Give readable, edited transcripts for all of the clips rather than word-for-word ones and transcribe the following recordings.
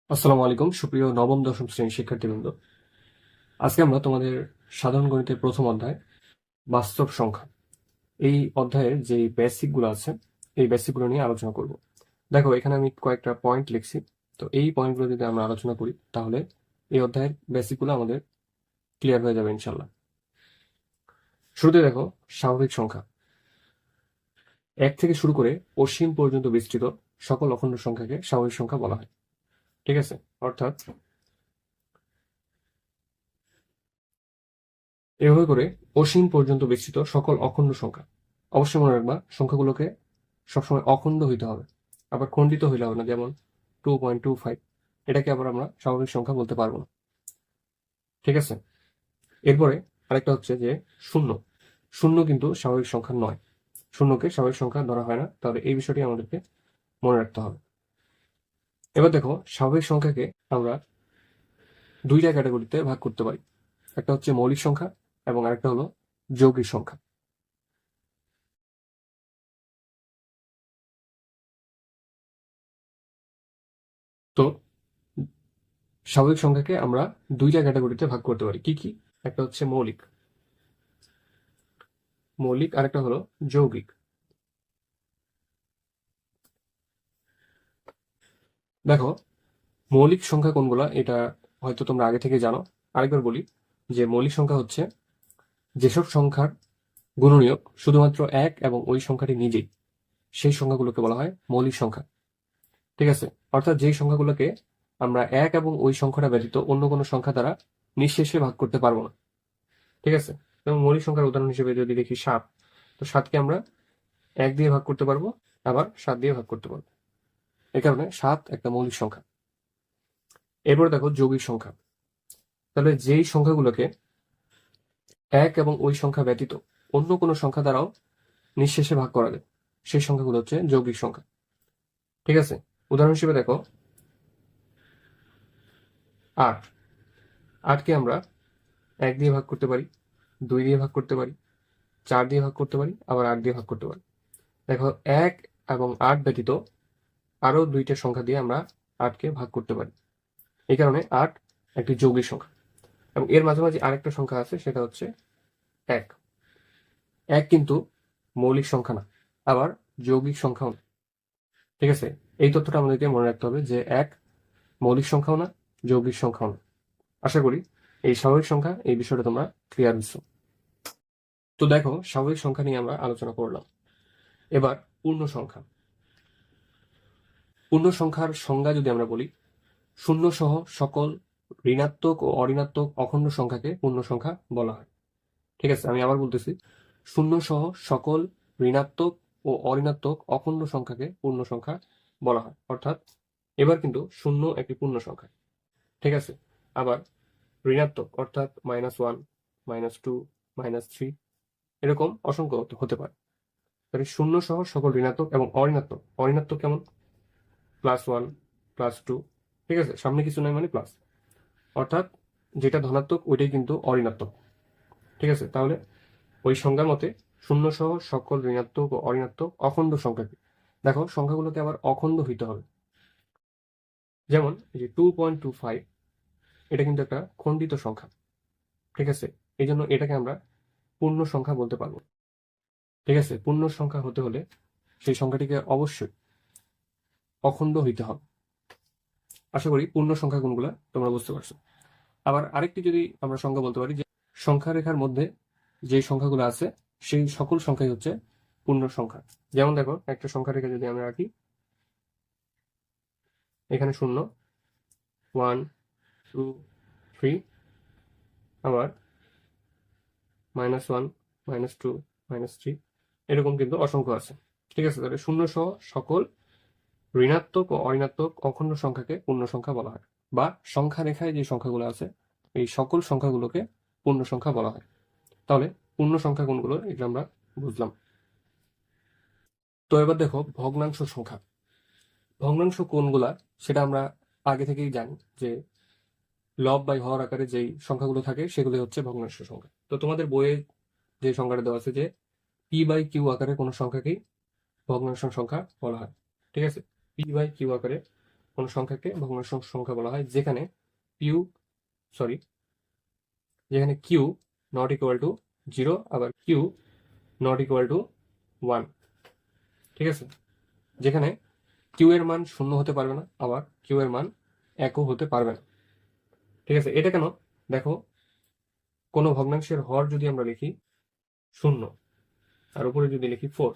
আসসালামু আলাইকুম সুপ্রিয় নবম দশম শ্রেণীর শিক্ষার্থীবৃন্দ। আজকে আমরা তোমাদের সাধারণ গণিতের প্রথম অধ্যায় বাস্তব সংখ্যা এই অধ্যায়ের যে বেসিক গুলো আছে এই বেসিক গুলো নিয়ে আলোচনা করব। দেখো এখানে আমি কয়েকটা পয়েন্ট লিখছি, তো এই পয়েন্টগুলো যদি আমরা আলোচনা করি তাহলে এই অধ্যায়ের বেসিক গুলো আমাদের ক্লিয়ার হয়ে যাবে ইনশাল্লাহ। শুরুতে দেখো স্বাভাবিক সংখ্যা। 1 থেকে শুরু করে অসীম পর্যন্ত বিস্তৃত সকল অখণ্ড সংখ্যাকে স্বাভাবিক সংখ্যা বলা হয়। ঠিক আছে, অর্থাৎ এভাবে করে অসীম পর্যন্ত বিস্তৃত সকল অখণ্ড সংখ্যা। অবশ্যই মনে রাখবা সংখ্যাগুলোকে সবসময় অখণ্ড হইতে হবে, আবার খণ্ডিত হইলে হবে না। যেমন 2.25 এটাকে আবার আমরা স্বাভাবিক সংখ্যা বলতে পারবো না। ঠিক আছে, এরপরে আরেকটা হচ্ছে যে শূন্য। শূন্য কিন্তু স্বাভাবিক সংখ্যা নয়, শূন্যকে স্বাভাবিক সংখ্যা ধরা হয় না, তাহলে এই বিষয়টি আমাদেরকে মনে রাখতে হবে। এবার দেখো স্বাভাবিক সংখ্যাকে আমরা দুইটা ক্যাটাগরিতে ভাগ করতে পারি। একটা হচ্ছে মৌলিক সংখ্যা এবং আরেকটা হলো যৌগিক সংখ্যা। তো স্বাভাবিক সংখ্যাকে আমরা দুইটা ক্যাটাগরিতে ভাগ করতে পারি। কি কি? একটা হচ্ছে মৌলিক মৌলিক আর একটা হলো যৌগিক। দেখো মৌলিক সংখ্যা কোনগুলা এটা হয়তো তোমরা আগে থেকে জানো। আরেকবার বলি যে মৌলিক সংখ্যা হচ্ছে যেসব সংখ্যার গুণনীয়ক শুধুমাত্র এক এবং ওই সংখ্যাটি নিজেই, সেই সংখ্যাগুলোকে বলা হয় মৌলিক সংখ্যা। ঠিক আছে, অর্থাৎ যেই সংখ্যাগুলোকে আমরা এক এবং ওই সংখ্যাটা ব্যতীত অন্য কোনো সংখ্যা দ্বারা নিঃশেষে ভাগ করতে পারবো না। ঠিক আছে, যেমন মৌলিক সংখ্যার উদাহরণ হিসেবে যদি দেখি 7, তো 7কে আমরা 1 দিয়ে ভাগ করতে পারবো, আবার 7 দিয়ে ভাগ করতে পারবো। এই কারণে 7 একটা মৌলিক সংখ্যা। এরপরে দেখো যৌগিক সংখ্যা। তাহলে যেই সংখ্যাগুলোকে এক এবং ওই সংখ্যা ব্যতীত অন্য কোনো সংখ্যা দ্বারাও নিঃশেষে ভাগ করা যায়, সেই সংখ্যাগুলো হচ্ছে যৌগিক সংখ্যা। ঠিক আছে, উদাহরণ হিসেবে দেখো 8। 8কে আমরা 1 দিয়ে ভাগ করতে পারি, 2 দিয়ে ভাগ করতে পারি, 4 দিয়ে ভাগ করতে পারি, আবার 8 দিয়ে ভাগ করতে পারি। দেখো 1 এবং 8 ব্যতীত আরো দুইটা সংখ্যা দিয়ে আমরা 8কে ভাগ করতে পারি। এই কারণে 8 একটি যৌগিক সংখ্যা। এবং এর মাঝামাঝি আরেকটা সংখ্যা আছে, সেটা হচ্ছে 1। 1 কিন্তু মৌলিক সংখ্যা না, আবার যৌগিক সংখ্যাও না। ঠিক আছে, এই তথ্যটা আমাদেরকে মনে রাখতে হবে যে 1 মৌলিক সংখ্যাও না, যৌগিক সংখ্যাও না। আশা করি এই স্বাভাবিক সংখ্যা এই বিষয়টা তোমরা ক্লিয়ার হচ্ছো। তো দেখো স্বাভাবিক সংখ্যা নিয়ে আমরা আলোচনা করলাম। এবার পূর্ণ সংখ্যা। পূর্ণ সংখ্যার সংজ্ঞা যদি আমরা বলি, শূন্য সহ সকল ঋণাত্মক ও অঋণাত্মক অখণ্ড সংখ্যাকে পূর্ণ সংখ্যা বলা হয়। ঠিক আছে, আমি আবার বলতেছি, শূন্য সহ সকল ঋণাত্মক ও অঋণাত্মক অখণ্ড সংখ্যাকে পূর্ণ সংখ্যা বলা হয়। অর্থাৎ এবার কিন্তু শূন্য একটি পূর্ণ সংখ্যা। ঠিক আছে, আবার ঋণাত্মক অর্থাৎ -1, -2, -3 এরকম অসংখ্য হতে পারে। তাহলে শূন্য সহ সকল ঋণাত্মক এবং অঋণাত্মক। অঋণাত্মক কেমন? +1, +2। ঠিক আছে, সামনে কিছু নাই মানে প্লাস, অর্থাৎ যেটা ধনাত্মক ওইটাই কিন্তু অঋণাত্মক। ঠিক আছে, তাহলে ওই সংজ্ঞার মতে শূন্য সহ সকল ঋণাত্মক ও অঋণাত্মক অখণ্ড সংখ্যাকে, দেখো সংখ্যাগুলোকে আবার অখণ্ড হইতে হবে। যেমন এই যে 2.25 এটা কিন্তু একটা খণ্ডিত সংখ্যা। ঠিক আছে, এই জন্য এটাকে আমরা পূর্ণ সংখ্যা বলতে পারবো। ঠিক আছে, পূর্ণ সংখ্যা হতে হলে সেই সংখ্যাটিকে অবশ্যই অখণ্ড হইতে হবে। আশা করি পূর্ণ সংখ্যা কোনগুলা তোমরা বুঝতে পারছো। আবার আরেকটি যদি আমরা সংখ্যা বলতে পারি যে সংখ্যা রেখার মধ্যে যে সংখ্যাগুলো আছে সেই সকল সংখ্যাই হচ্ছে পূর্ণ সংখ্যা। যেমন দেখো একটা সংখ্যা রেখা যদি আমরা রাখি, এখানে 0, 1, 2, 3, আবার -1, -2, -3 এরকম কিন্তু অসংখ্য আছে। ঠিক আছে, তাহলে শূন্য সহ সকল ঋণাত্মক ও অঋণাত্মক অখণ্ড সংখ্যাকে পূর্ণ সংখ্যা বলা হয়, বা সংখ্যা রেখায় যে সংখ্যাগুলো আছে এই সকল সংখ্যাগুলোকে পূর্ণ সংখ্যা বলা হয়। তাহলে পূর্ণ সংখ্যা কোনগুলো এটা আমরা বুঝলাম। তো এবার দেখো ভগ্নাংশ সংখ্যা। ভগ্নাংশ কোনগুলা সেটা আমরা আগে থেকেই জানি যে লব বাই হর আকারে যেই সংখ্যাগুলো থাকে সেগুলো হচ্ছে ভগ্নাংশ সংখ্যা। তো তোমাদের বইয়ে যে সংখ্যাটা দেওয়া আছে যে p/q আকারে কোনো সংখ্যাকেই ভগ্নাংশ সংখ্যা বলা হয়। ঠিক আছে, p/q আকারে কোনো সংখ্যাকে ভগ্নাংশ সংখ্যা বলা হয় যেখানে কিউ নট ইকুয়াল টু 0, আবার কিউ নট ইকুয়াল টু 1। ঠিক আছে, যেখানে কিউ এর মান 0 হতে পারবে না, আবার কিউ এর মান 1ও হতে পারবে না। ঠিক আছে, এটা কেন? দেখো, কোনো ভগ্নাংশের হর যদি আমরা লিখি 0 আর উপরে যদি লিখি 4,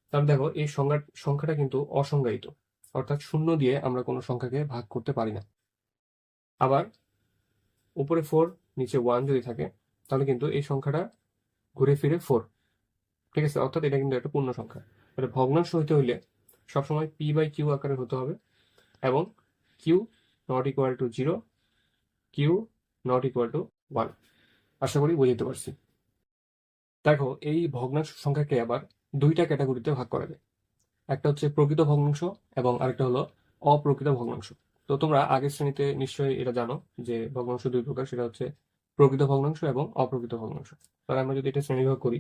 তাহলে দেখো এই সংখ্যাটা কিন্তু অসংজ্ঞায়িত, অর্থাৎ 0 দিয়ে আমরা কোনো সংখ্যাকে ভাগ করতে পারি না। আবার উপরে 4 নিচে 1 যদি থাকে তাহলে কিন্তু এই সংখ্যাটা ঘুরে ফিরে 4। ঠিক আছে, অর্থাৎ এটা কিন্তু একটা পূর্ণ সংখ্যা। তাহলে ভগ্নাংশ হইতে হইলে সবসময় p/q আকারে হতে হবে, এবং Q not equal to 0, Q not equal to 1। আশা করি বুঝতে পারছি। দেখো, এই ভগ্নাংশ সংখ্যাকে আবার দুইটা ক্যাটাগরিতে ভাগ করা যায়। একটা হচ্ছে প্রকৃত ভগ্নাংশ এবং আরেকটা হলো অপ্রকৃত ভগ্নাংশ। তো তোমরা আগের শ্রেণীতে নিশ্চয়ই এটা জানো যে ভগ্নাংশ দুই প্রকার, সেটা হচ্ছে প্রকৃত ভগ্নাংশ এবং অপ্রকৃত ভগ্নাংশ। তাহলে আমরা যদি এটা শ্রেণীবিভাগ করি,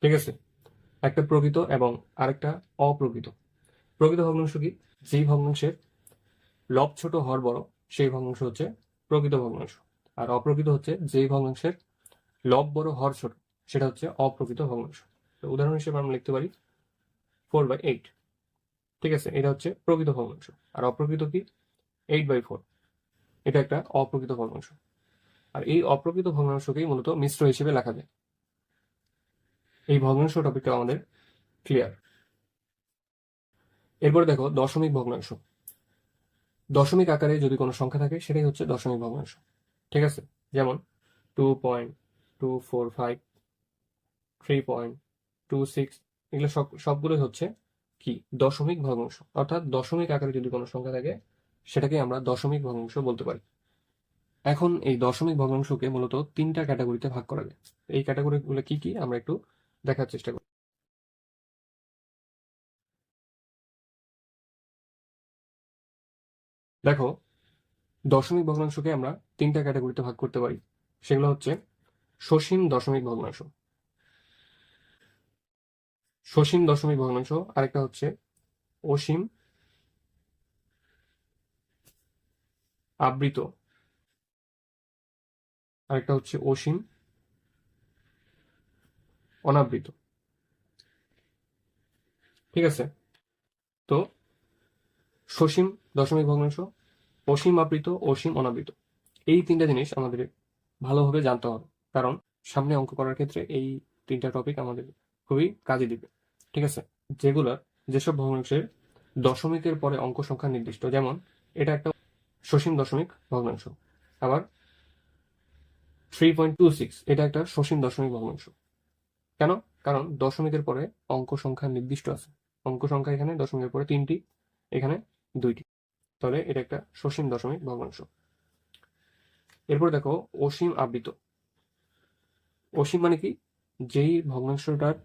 ঠিক আছে, একটা প্রকৃত এবং আরেকটা অপ্রকৃত। প্রকৃত ভগ্নাংশ কি? যেই ভগ্নাংশের লব ছোট হর বড় সেই ভগ্নাংশ হচ্ছে প্রকৃত ভগ্নাংশ। আর অপ্রকৃত হচ্ছে যেই ভগ্নাংশের লব বড় হর ছোট, সেটা হচ্ছে অপ্রকৃত ভগ্নাংশ। তো উদাহরণ হিসেবে আমরা লিখতে পারি 4/8। ঠিক আছে, এটা হচ্ছে প্রকৃত ভগ্নাংশ। আর অপ্রকৃত কি? 8/4। এটা একটা অপ্রকৃত ভগ্নাংশ। আর এই অপ্রকৃত ভগ্নাংশকেই মূলত মিশ্র হিসেবে লেখা যায়। এই ভগ্নাংশ টপিকটা আমাদের ক্লিয়ার। এরপরে দেখো দশমিক ভগ্নাংশ। দশমিক আকারে যদি কোনো সংখ্যা থাকে সেটাই হচ্ছে দশমিক ভগ্নাংশ। ঠিক আছে, যেমন 2.245, 3.26, এগুলো সবগুলোই হচ্ছে কি? দশমিক ভগ্নাংশ। অর্থাৎ দশমিক আকারে যদি কোনো সংখ্যা থাকে সেটাকে আমরা দশমিক ভগ্নাংশ বলতে পারি। এখন এই দশমিক ভগ্নাংশকে মূলত 3টা ক্যাটাগরিতে ভাগ করা যায়। এই ক্যাটাগরিগুলো কি কি আমরা একটু দেখার চেষ্টা করি। দেখো, দশমিক ভগ্নাংশকে আমরা 3টা ক্যাটাগরিতে ভাগ করতে পারি। সেগুলো হচ্ছে সসীম দশমিক ভগ্নাংশ, সসীম দশমিক ভগ্নাংশ, আরেকটা হচ্ছে অসীম আবৃত, আরেকটা হচ্ছে অসীম অনাবৃত। ঠিক আছে, তো সসীম দশমিক ভগ্নাংশ, অসীম আবৃত, অসীম অনাবৃত, এই 3টা জিনিস আমাদের ভালোভাবে জানতে হবে, কারণ সামনে অঙ্ক করার ক্ষেত্রে এই 3টা টপিক আমাদের খুবই কাজে দিবে। ঠিক আছে, যেসব ভগ্নাংশের দশমিকের পরে অঙ্ক সংখ্যা নির্দিষ্ট, যেমন এটা একটা সসীম দশমিক ভগ্নাংশ। আবার 3.26 এটা একটা সসীম দশমিক ভগ্নাংশ। কেন? কারণ দশমিকের পরে অঙ্ক সংখ্যা নির্দিষ্ট আছে। অঙ্ক সংখ্যা এখানে দশমিকের পরে 3টি, এখানে 2টি, তাহলে এটা একটা সসীম দশমিক ভগ্নাংশ। এরপর দেখো অসীম আবৃত। অসীম মানে কি? যেই ভগ্নাংশটার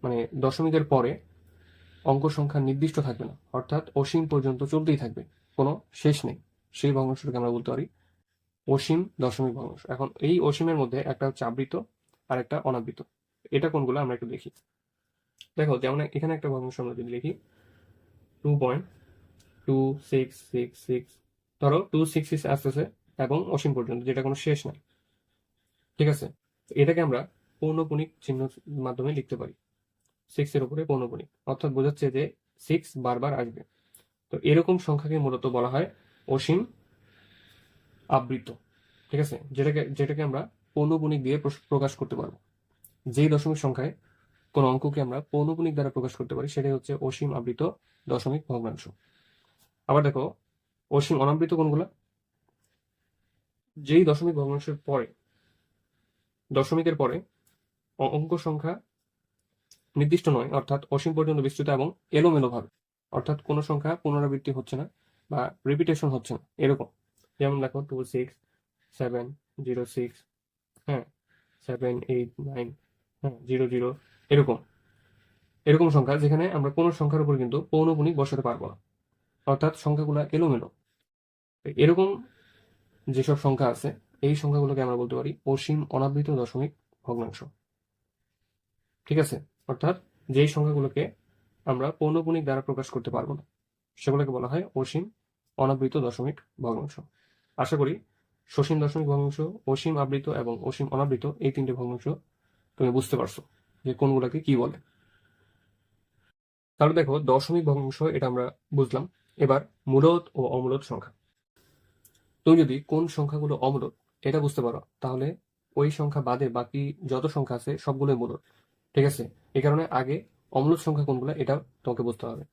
মানে দশমিকের পরে অঙ্ক সংখ্যা নির্দিষ্ট থাকবে না, অর্থাৎ অসীম পর্যন্ত চলতেই থাকবে, কোনো শেষ নেই, সেই ভগ্নাংশটাকে আমরা বলতে পারি অসীম দশমিক ভগ্নাংশ। এখন এই অসীমের মধ্যে একটা হচ্ছে আবৃত আর একটা অনাবৃত। এটা কোনগুলো আমরা একটু দেখি। দেখো, যেমন এখানে একটা ভগ্নাংশ আমরা যদি লিখি 2.2666, ধরো 266 আসতেছে এবং অসীম পর্যন্ত, যেটা কোনো শেষ নাই। ঠিক আছে, এটাকে আমরা পৌনঃপুনিক চিহ্ন মাধ্যমে লিখতে পারি, 6 এর উপরে পৌনঃপুনিক, অর্থাৎ বোঝাচ্ছে যে 6 বারবার আসবে। তো এরকম সংখ্যাকে মূলত বলা হয় অসীম আবৃত। ঠিক আছে, যেটাকে আমরা পৌনঃপুনিক দিয়ে প্রকাশ করতে পারবো। যেই দশমিক সংখ্যায় কোন অঙ্ককে আমরা পৌনঃপুনিক দ্বারা প্রকাশ করতে পারি সেটাই হচ্ছে অসীম আবৃত দশমিক ভগ্নাংশ। আবার দেখো অসীম অনাবৃত কোনগুলা? যেই দশমিক ভগ্নাংশের পরে, দশমিকের পরে অঙ্ক সংখ্যা নির্দিষ্ট নয়, অর্থাৎ অসীম পর্যন্ত বিস্তৃত এবং এলোমেলো ভাবে, অর্থাৎ কোনো সংখ্যা পুনরাবৃত্তি হচ্ছে না বা রিপিটেশন হচ্ছে না, এরকম। যেমন দেখো 26, 7, 0, 6, হ্যাঁ, 7, 8, 9, হ্যাঁ, 0, 0, এরকম এরকম সংখ্যা যেখানে আমরা কোনো সংখ্যার উপর কিন্তু পৌনঃপুনিক বসাতে পারবো না, অর্থাৎ সংখ্যাগুলো এলোমেলো। এরকম যেসব সংখ্যা আছে এই সংখ্যাগুলোকে আমরা বলতে পারি অসীম অনাবৃত দশমিক ভগ্নাংশ। ঠিক আছে, অর্থাৎ যেই সংখ্যাগুলোকে আমরা পৌনঃপুনিক দ্বারা প্রকাশ করতে পারবো না সেগুলোকে বলা হয় অসীম অনাবৃত দশমিক ভগ্নাংশ। আশা করি সসীম দশমিক ভগ্নাংশ, অসীম আবৃত এবং অসীম অনাবৃত এই তিনটে ভগ্নাংশ তুমি বুঝতে পারছো যে কোনগুলোকে কি বলে। তাহলে দেখো দশমিক ভগ্নাংশ এটা আমরা বুঝলাম। এবার মূলদ ও অমূলদ সংখ্যা। তুমি যদি কোন সংখ্যাগুলো অমূলদ এটা বুঝতে পারো তাহলে ওই সংখ্যা বাদে বাকি যত সংখ্যা আছে সবগুলোই মূলদ। ঠিক আছে, এই কারণে আগে অমূলদ সংখ্যা কোনগুলো এটা তোমাকে বুঝতে হবে।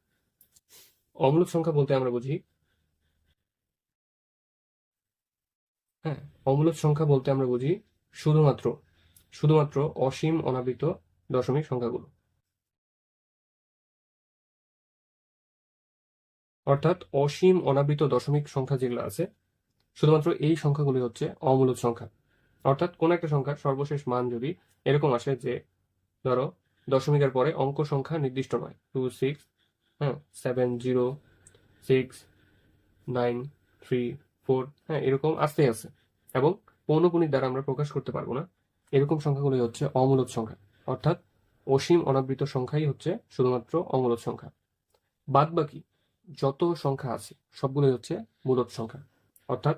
অমূলদ সংখ্যা বলতে আমরা বুঝি, হ্যাঁ, অমূলদ সংখ্যা বলতে আমরা বুঝি শুধুমাত্র শুধুমাত্র অসীম অনাবৃত দশমিক সংখ্যাগুলো। অর্থাৎ অসীম অনাবৃত দশমিক সংখ্যা যেগুলো আছে শুধুমাত্র এই সংখ্যাগুলি হচ্ছে অমূলদ সংখ্যা। অর্থাৎ কোন একটা সংখ্যার সর্বশেষ মান যদি এরকম আসে যে ধরো দশমিকের পরে অঙ্ক সংখ্যা নির্দিষ্ট নয়, 2 6, হ্যাঁ, 7 0 6 9 3 4, হ্যাঁ, এরকম আসতেই আছে এবং পৌনঃপুনিক দ্বারা আমরা প্রকাশ করতে পারবো না, এরকম সংখ্যাগুলি হচ্ছে অমূলদ সংখ্যা। অর্থাৎ অসীম অনাবৃত সংখ্যাই হচ্ছে শুধুমাত্র অমূলদ সংখ্যা। বাদ বাকি যত সংখ্যা আছে সবগুলোই হচ্ছে মূলদ সংখ্যা। অর্থাৎ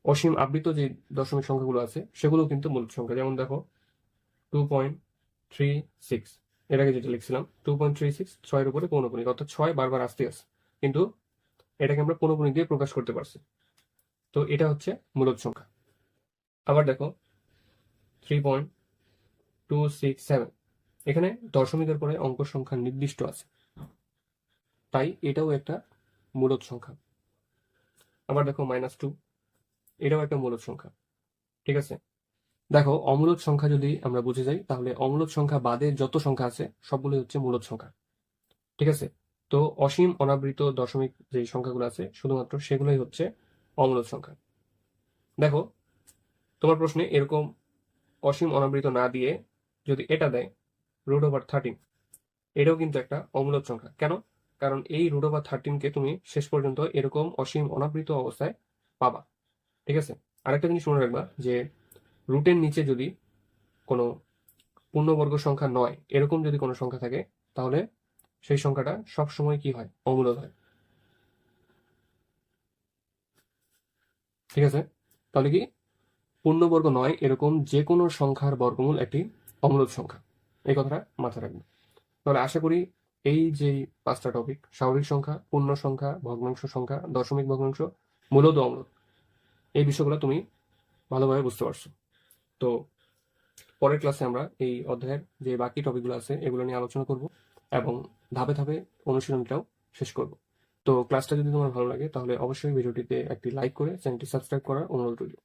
অসীম আবৃত যে দশমিক সংখ্যাগুলো আছে সেগুলো কিন্তু মূলদ সংখ্যা। যেমন দেখো 2.36, এর আগে যেটা লিখছিলাম 2.36 ছয়ের উপরে পৌনঃপুনিক, অর্থাৎ 6 বারবার আসতে আছে কিন্তু এটাকে আমরা পৌনঃপুনিক দিয়ে প্রকাশ করতে পারছি, তো এটা হচ্ছে মূলদ সংখ্যা। আবার দেখো 3.267, এখানে দশমিকের পরে অঙ্ক সংখ্যা নির্দিষ্ট আছে, তাই এটাও একটা মূলদ সংখ্যা। আবার দেখো -2, এটাও একটা মূলদ সংখ্যা। ঠিক আছে, দেখো অমূলদ সংখ্যা যদি আমরা বুঝে যাই তাহলে অমূলদ সংখ্যা বাদে যত সংখ্যা আছে সবগুলোই হচ্ছে মূলদ সংখ্যা। ঠিক আছে, তো অসীম অনাবৃত দশমিক যে সংখ্যাগুলো আছে শুধুমাত্র সেগুলোই হচ্ছে অমূলদ সংখ্যা। দেখো তোমার প্রশ্নে এরকম অসীম অনাবৃত না দিয়ে যদি এটা দেয় √13, এটাও কিন্তু একটা অমূলদ সংখ্যা। কেন? কারণ এই √13কে তুমি শেষ পর্যন্ত এরকম অসীম অনাবৃত অবস্থায় পাবা। ঠিক আছে, আরেকটা জিনিস মনে রাখবা যে রুটের নিচে যদি কোনো পূর্ণবর্গ সংখ্যা নয় এরকম যদি কোনো সংখ্যা থাকে তাহলে সেই সংখ্যাটা সবসময় কি হয়? অমূলদ হয়। ঠিক আছে, তাহলে কি পূর্ণবর্গ নয় এরকম যে কোনো সংখ্যার বর্গমূল একটি অমূলদ সংখ্যা, এই কথাটা মাথায় রাখবে। তাহলে আশা করি এই যে 5টা টপিক, স্বাভাবিক সংখ্যা, পূর্ণ সংখ্যা, ভগ্নাংশ সংখ্যা, দশমিক ভগ্নাংশ, মূলদ ও অমূলদ, এই বিষয়গুলো তুমি ভালোভাবে বুঝতে পারছো। তো পরের ক্লাসে আমরা এই অধ্যায়ের যে বাকি টপিকগুলো আছে এগুলো নিয়ে আলোচনা করব এবং ধাপে ধাপে অনুশীলনটাও শেষ করব। তো ক্লাসটা যদি তোমার ভালো লাগে তাহলে অবশ্যই ভিডিওটিতে একটি লাইক করে চ্যানেলটি সাবস্ক্রাইব করার অনুরোধ রইল।